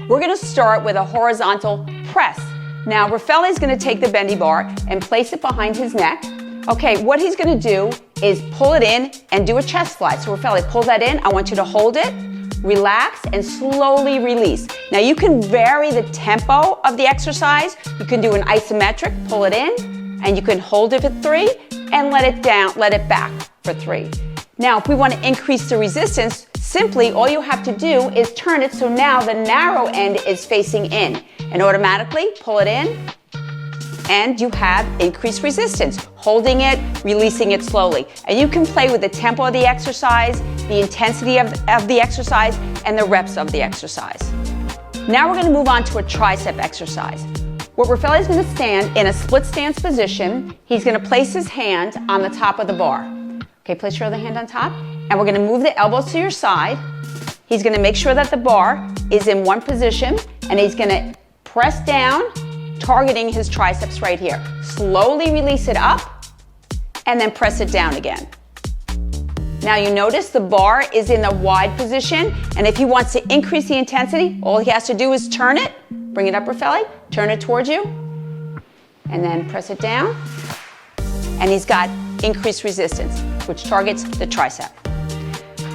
We're gonna start with a horizontal press. Now, Raffaele is gonna take the bendy bar and place it behind his neck. Okay, what he's gonna do is pull it in and do a chest fly. So Raffaele, pull that in. I want you to hold it, relax, and slowly release. Now you can vary the tempo of the exercise. You can do an isometric, pull it in, and you can hold it at 3 and let it down, let it back for 3. Now, if we want to increase the resistance, simply all you have to do is turn it so now the narrow end is facing in, and automatically pull it in, and you have increased resistance, holding it, releasing it slowly. And you can play with the tempo of the exercise, the intensity of the exercise, and the reps of the exercise. Now we're going to move on to a tricep exercise. What Raffaele is going to stand in a split stance position. He's going to place his hand on the top of the bar. Okay, place your other hand on top, and we're going to move the elbows to your side. He's going to make sure that the bar is in one position, and he's going to press down, targeting his triceps right here. Slowly release it up, and then press it down again. Now you notice the bar is in a wide position, and if he wants to increase the intensity, all he has to do is turn it, bring it up, Raffaele, turn it towards you, and then press it down, and he's got increased resistance, which targets the tricep.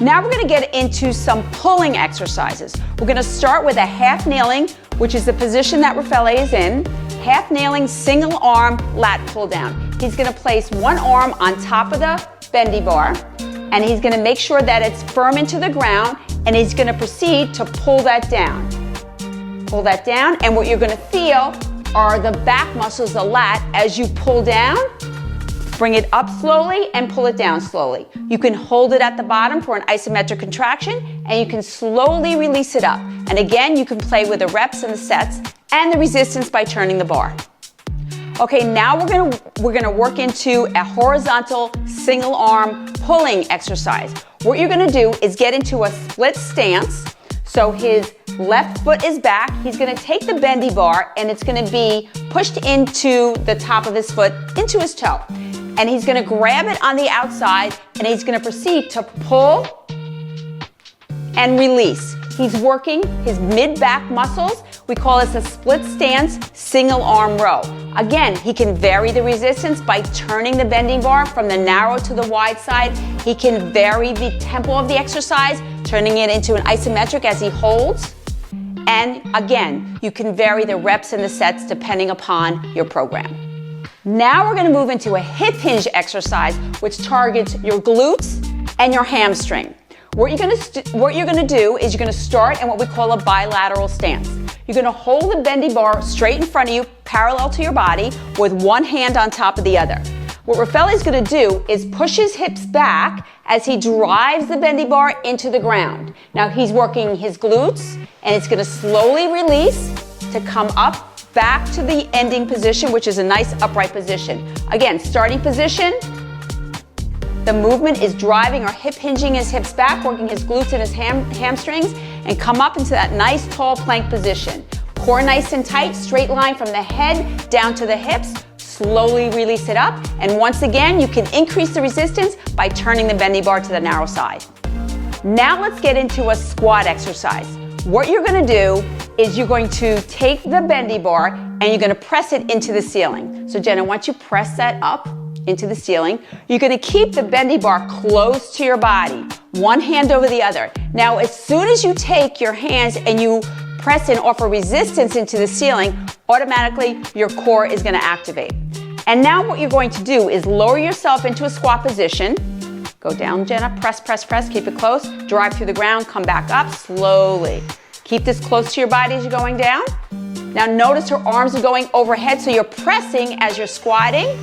Now we're going to get into some pulling exercises. We're going to start with a half kneeling, which is the position that Raffaele is in. Half kneeling, single arm lat pull down. He's going to place one arm on top of the bendy bar, and he's going to make sure that it's firm into the ground, and he's going to proceed to pull that down. Pull that down, and what you're going to feel are the back muscles, the lat, as you pull down. Bring it up slowly and pull it down slowly. You can hold it at the bottom for an isometric contraction, and you can slowly release it up. And again, you can play with the reps and the sets and the resistance by turning the bar. Okay, now we're gonna work into a horizontal single arm pulling exercise. What you're gonna do is get into a split stance. So his left foot is back. He's gonna take the bendy bar, and it's gonna be pushed into the top of his foot, into his toe. And he's gonna grab it on the outside, and he's gonna proceed to pull and release. He's working his mid-back muscles. We call this a split stance single arm row. Again, he can vary the resistance by turning the bending bar from the narrow to the wide side. He can vary the tempo of the exercise, turning it into an isometric as he holds. And again, you can vary the reps and the sets depending upon your program. Now we're going to move into a hip hinge exercise, which targets your glutes and your hamstring. What you're going to do is you're going to start in what we call a bilateral stance. You're going to hold the bendy bar straight in front of you, parallel to your body, with one hand on top of the other. What Raffaele is going to do is push his hips back as he drives the bendy bar into the ground. Now he's working his glutes, and it's going to slowly release to come up back to the ending position, which is a nice upright position. Again, starting position, the movement is driving or hip hinging his hips back, working his glutes and his hamstrings, and come up into that nice tall plank position. Core nice and tight, straight line from the head down to the hips. Slowly release it up, and once again, you can increase the resistance by turning the bendy bar to the narrow side. Now let's get into a squat exercise. What you're going to do is you're going to take the bendy bar and you're going to press it into the ceiling. So Jenna, once you press that up into the ceiling, you're going to keep the bendy bar close to your body, one hand over the other. Now, as soon as you take your hands and you press and offer resistance into the ceiling, automatically your core is going to activate. And now what you're going to do is lower yourself into a squat position. Go down, Jenna, press, press, press, keep it close, drive through the ground, come back up slowly. Keep this close to your body as you're going down. Now notice her arms are going overhead, so you're pressing as you're squatting.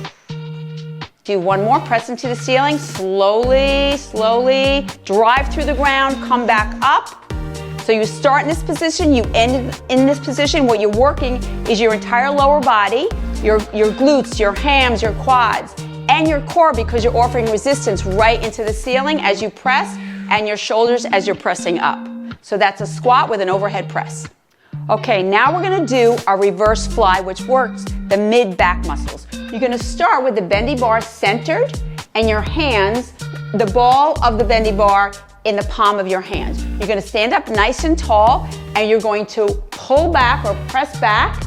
Do one more, press into the ceiling, slowly, slowly, drive through the ground, come back up. So you start in this position, you end in this position. What you're working is your entire lower body, your glutes, your hams, your quads, and your core, because you're offering resistance right into the ceiling as you press, and your shoulders as you're pressing up. So that's a squat with an overhead press. Okay, now we're gonna do a reverse fly, which works the mid-back muscles. You're gonna start with the bendy bar centered, and your hands, the ball of the bendy bar in the palm of your hand. You're gonna stand up nice and tall, and you're going to pull back or press back,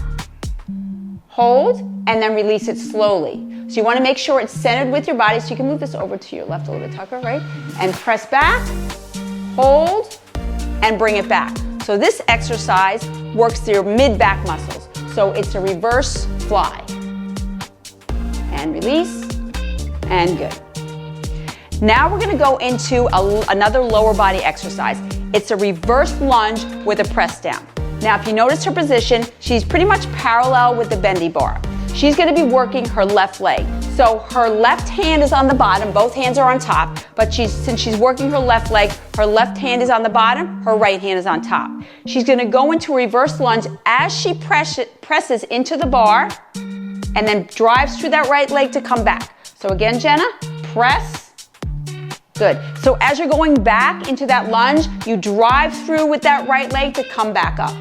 hold, and then release it slowly. So you wanna make sure it's centered with your body, so you can move this over to your left a little bit, Tucker, right? And press back, hold, and bring it back. So this exercise works your mid-back muscles. So it's a reverse fly. And release, and good. Now we're gonna go into another lower body exercise. It's a reverse lunge with a press down. Now if you notice her position, she's pretty much parallel with the bendy bar. She's gonna be working her left leg. So her left hand is on the bottom, both hands are on top, but since she's working her left leg, her left hand is on the bottom, her right hand is on top. She's gonna go into a reverse lunge as she presses into the bar and then drives through that right leg to come back. So again, Jenna, press, good. So as you're going back into that lunge, you drive through with that right leg to come back up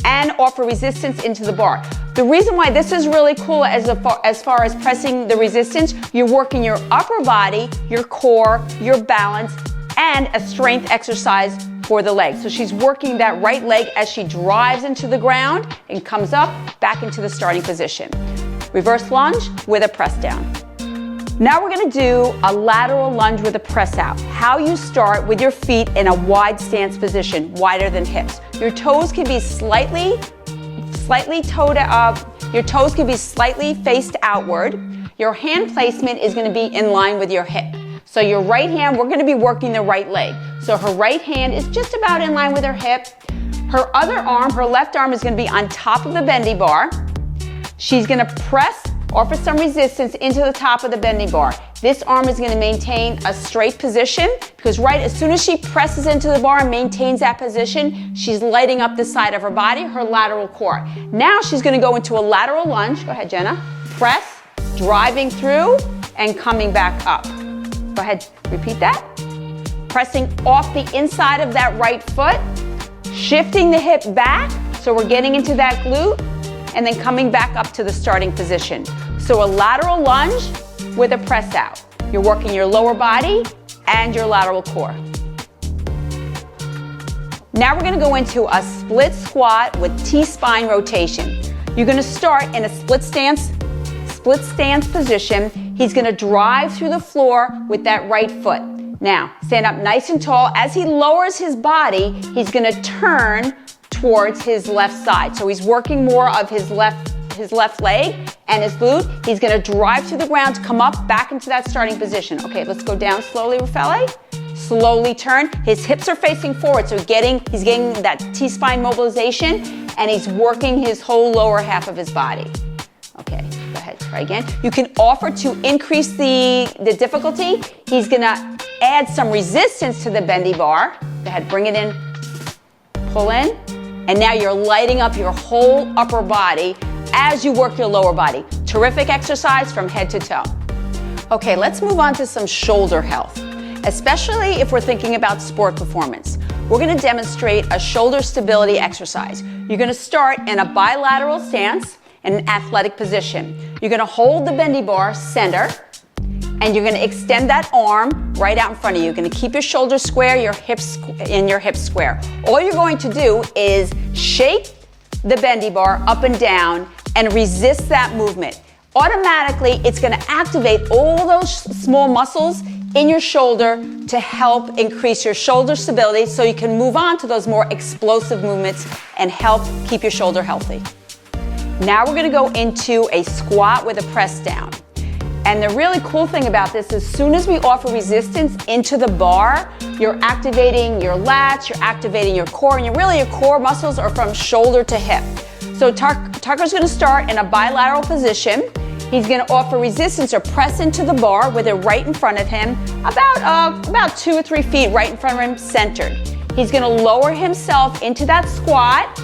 and offer resistance into the bar. The reason why this is really cool as far as pressing the resistance, you're working your upper body, your core, your balance, and a strength exercise for the leg. So she's working that right leg as she drives into the ground and comes up back into the starting position. Reverse lunge with a press down. Now we're gonna do a lateral lunge with a press out. How you start with your feet in a wide stance position, wider than hips. Your toes can be slightly toed up. Your toes can be slightly faced outward. Your hand placement is gonna be in line with your hip. So your right hand, we're gonna be working the right leg. So her right hand is just about in line with her hip. Her other arm, her left arm is gonna be on top of the bendy bar. She's gonna press, offer some resistance into the top of the bendy bar. This arm is gonna maintain a straight position because right as soon as she presses into the bar and maintains that position, she's lighting up the side of her body, her lateral core. Now she's gonna go into a lateral lunge. Go ahead, Jenna. Press, driving through, and coming back up. Go ahead, repeat that. Pressing off the inside of that right foot, shifting the hip back, so we're getting into that glute, and then coming back up to the starting position. So a lateral lunge with a press out. You're working your lower body and your lateral core. Now we're gonna go into a split squat with T-spine rotation. You're gonna start in a split stance position. He's gonna drive through the floor with that right foot. Now, stand up nice and tall. As he lowers his body, he's gonna turn towards his left side. So he's working more of his left leg and his glute. He's gonna drive through the ground to come up back into that starting position. Okay, let's go down slowly, Raffaele. Slowly turn. His hips are facing forward, so he's getting that T-spine mobilization, and he's working his whole lower half of his body. Okay, go ahead, try again. You can offer to increase the difficulty. He's gonna add some resistance to the bendy bar. Go ahead, bring it in, pull in. And now you're lighting up your whole upper body as you work your lower body. Terrific exercise from head to toe. Okay, let's move on to some shoulder health, especially if we're thinking about sport performance. We're gonna demonstrate a shoulder stability exercise. You're gonna start in a bilateral stance in an athletic position. You're gonna hold the bendy bar center, and you're gonna extend that arm right out in front of you. You're gonna keep your shoulders square, your hips square. All you're going to do is shake the bendy bar up and down and resist that movement. Automatically, it's gonna activate all those small muscles in your shoulder to help increase your shoulder stability so you can move on to those more explosive movements and help keep your shoulder healthy. Now we're gonna go into a squat with a press down. And the really cool thing about this is as soon as we offer resistance into the bar, you're activating your lats, you're activating your core, and your core muscles are from shoulder to hip. So Tucker's gonna start in a bilateral position. He's gonna offer resistance or press into the bar with it right in front of him, about 2 or 3 feet right in front of him, centered. He's gonna lower himself into that squat,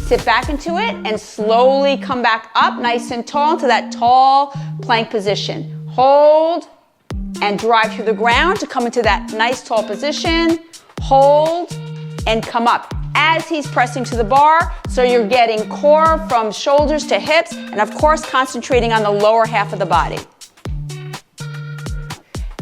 sit back into it, and slowly come back up nice and tall into that tall plank position. Hold and drive through the ground to come into that nice tall position. Hold and come up as he's pressing to the bar. So you're getting core from shoulders to hips, and of course concentrating on the lower half of the body.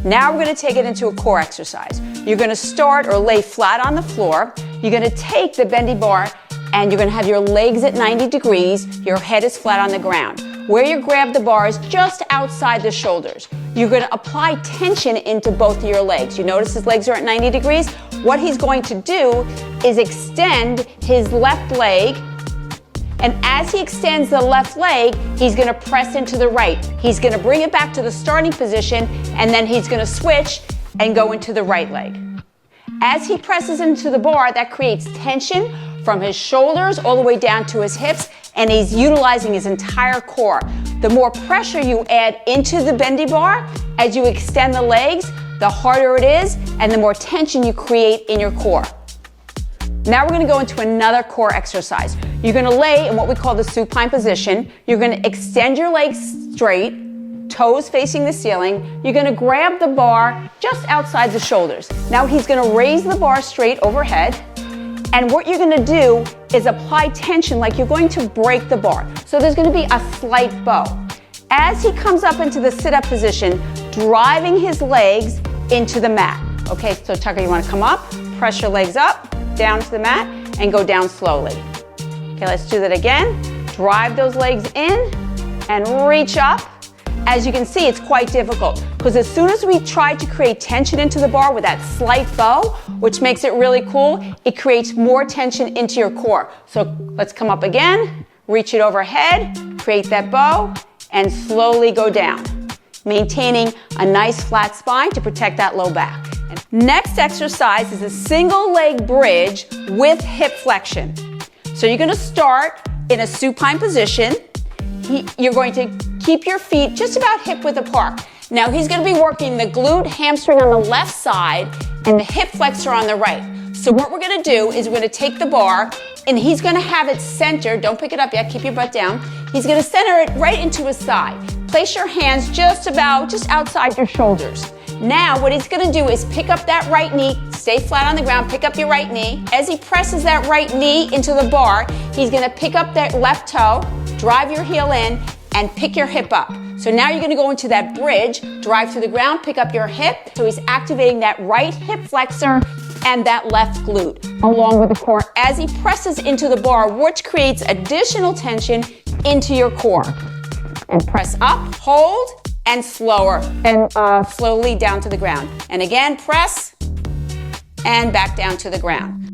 Now we're going to take it into a core exercise. You're going to start or lay flat on the floor. You're going to take the bendy bar and you're going to have your legs at 90 degrees. Your head is flat on the ground. Where you grab the bar is just outside the shoulders. You're going to apply tension into both of your legs. You notice his legs are at 90 degrees? What he's going to do is extend his left leg, and as he extends the left leg, he's going to press into the right. He's going to bring it back to the starting position, and then he's going to switch and go into the right leg. As he presses into the bar, that creates tension from his shoulders all the way down to his hips, and he's utilizing his entire core. The more pressure you add into the bendy bar as you extend the legs, the harder it is, and the more tension you create in your core. Now we're going to go into another core exercise. You're going to lay in what we call the supine position. You're going to extend your legs straight, toes facing the ceiling. You're going to grab the bar just outside the shoulders. Now he's going to raise the bar straight overhead. And what you're going to do is apply tension like you're going to break the bar. So there's going to be a slight bow. As he comes up into the sit-up position, driving his legs into the mat. Okay, so Tucker, you want to come up, press your legs up, down to the mat, and go down slowly. Okay, let's do that again. Drive those legs in and reach up. As you can see, it's quite difficult because as soon as we try to create tension into the bar with that slight bow, which makes it really cool, it creates more tension into your core. So let's come up again, reach it overhead, create that bow, and slowly go down, maintaining a nice flat spine to protect that low back. Next exercise is a single leg bridge with hip flexion. So you're going to start in a supine position. You're going to keep your feet just about hip width apart. Now he's going to be working the glute hamstring on the left side and the hip flexor on the right. So what we're going to do is we're going to take the bar and he's going to have it centered. Don't pick it up yet. Keep your butt down. He's going to center it right into his side. Place your hands just outside your shoulders. Now what he's going to do is pick up that right knee, stay flat on the ground, pick up your right knee. As he presses that right knee into the bar, he's going to pick up that left toe, drive your heel in, and pick your hip up. So now you're going to go into that bridge, drive to the ground, pick up your hip. So he's activating that right hip flexor and that left glute along with the core as he presses into the bar, which creates additional tension into your core. And press up, hold, and slower, and slowly down to the ground. And again, press, and back down to the ground.